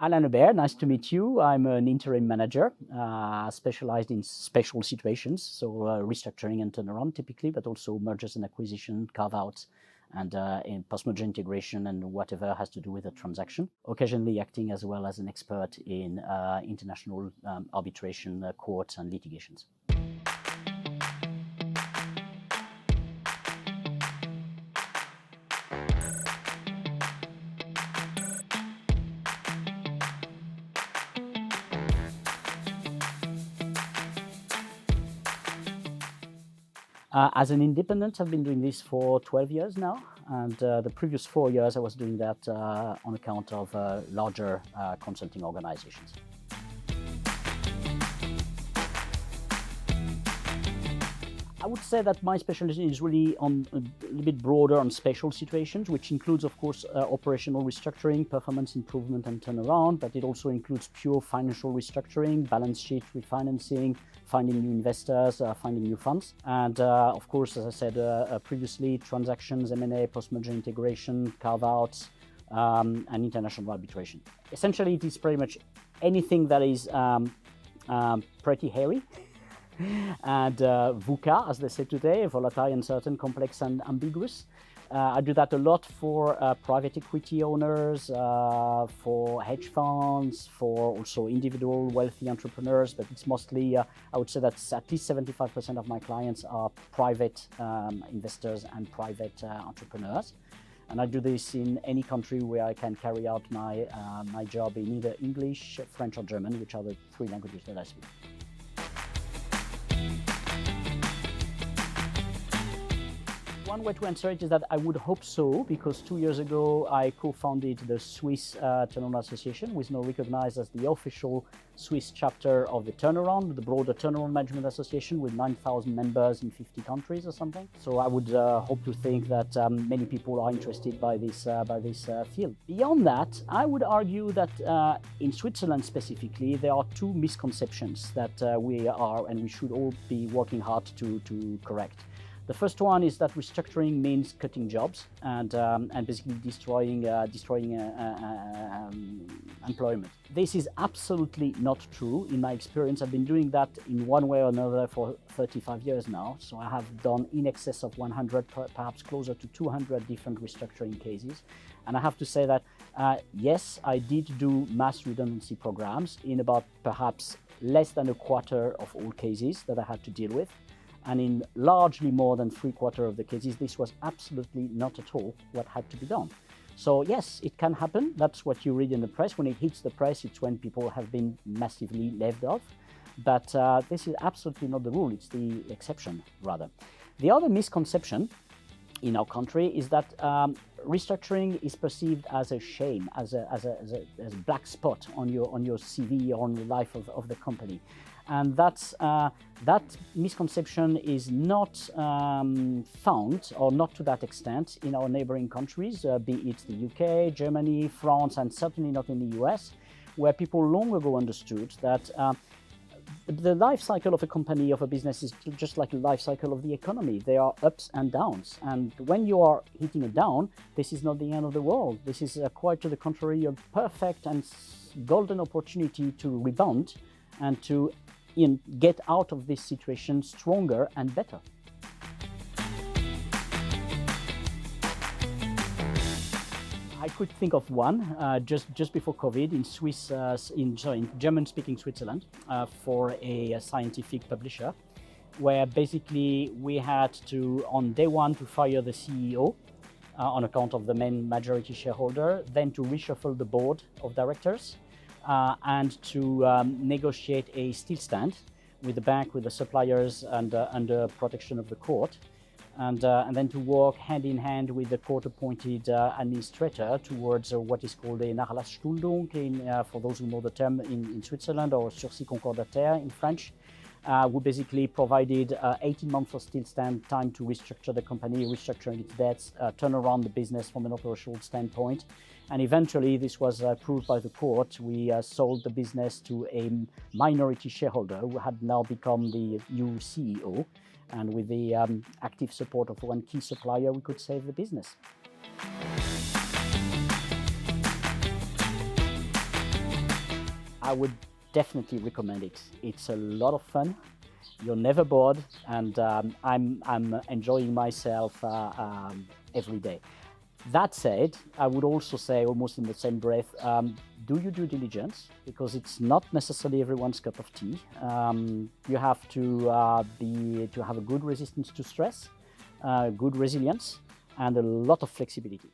Alain Le Berre, nice to meet you. I'm an interim manager, specialized in special situations, so restructuring and turnaround typically, but also mergers and acquisition, carve-outs, and in post-merger integration and whatever has to do with a transaction. Occasionally acting as well as an expert in international arbitration, courts, and litigations. As an independent, I've been doing this for 12 years now, and the previous 4 years I was doing that on account of larger consulting organizations. I would say that my specialty is really on a little bit broader on special situations, which includes, of course, operational restructuring, performance improvement and turnaround, but it also includes pure financial restructuring, balance sheet refinancing, finding new investors, finding new funds. And of course, as I said previously, transactions, M&A, post-merger integration, carve-outs, and international arbitration. Essentially, it is pretty much anything that is pretty hairy. And VUCA, as they say today, volatile, uncertain, complex, and ambiguous. I do that a lot for private equity owners, for hedge funds, for also individual wealthy entrepreneurs, but it's mostly, I would say that at least 75% of my clients are private investors and private entrepreneurs. And I do this in any country where I can carry out my job in either English, French, or German, which are the 3 languages that I speak. One way to answer it is that I would hope so, because 2 years ago I co-founded the Swiss Turnaround Association, which is now recognized as the official Swiss chapter of the Turnaround, the broader Turnaround Management Association with 9,000 members in 50 countries or something. So I would hope to think that many people are interested by this field. Beyond that, I would argue that in Switzerland specifically, there are 2 misconceptions that we are and we should all be working hard to correct. The first one is that restructuring means cutting jobs and basically destroying employment. This is absolutely not true. In my experience, I've been doing that in one way or another for 35 years now. So I have done in excess of 100, perhaps closer to 200 different restructuring cases. And I have to say that, yes, I did do mass redundancy programs in about perhaps less than a quarter of all cases that I had to deal with. And in largely more than 3/4 of the cases, this was absolutely not at all what had to be done. So yes, it can happen. That's what you read in the press. When it hits the press, it's when people have been massively laid off. But this is absolutely not the rule. It's the exception, rather. The other misconception in our country is that restructuring is perceived as a shame, as a black spot on your CV or on the life of the company. And that misconception is not found, or not to that extent, in our neighboring countries, be it the UK, Germany, France, and certainly not in the US, where people long ago understood that the life cycle of a company, of a business, is just like the life cycle of the economy. There are ups and downs. And when you are hitting a down, this is not the end of the world. This is quite to the contrary, a perfect and golden opportunity to rebound and to get out of this situation stronger and better. I could think of one just before COVID in German-speaking Switzerland for a scientific publisher, where basically we had to, on day one, to fire the CEO on account of the main majority shareholder, then to reshuffle the board of directors, and to negotiate a still stand with the bank, with the suppliers, and under protection of the court, and then to work hand in hand with the court-appointed administrator towards what is called a Nachlassstuhlung, for those who know the term in Switzerland, or sursis concordataire in French, who basically provided 18 months of still stand time to restructure the company, restructuring its debts, turn around the business from an operational standpoint. And eventually, this was approved by the court. We sold the business to a minority shareholder who had now become the new CEO. And with the active support of one key supplier, we could save the business. I would definitely recommend it. It's a lot of fun. You're never bored, and I'm enjoying myself every day. That said, I would also say, almost in the same breath, do your due diligence, because it's not necessarily everyone's cup of tea. You have to have a good resistance to stress, good resilience, and a lot of flexibility.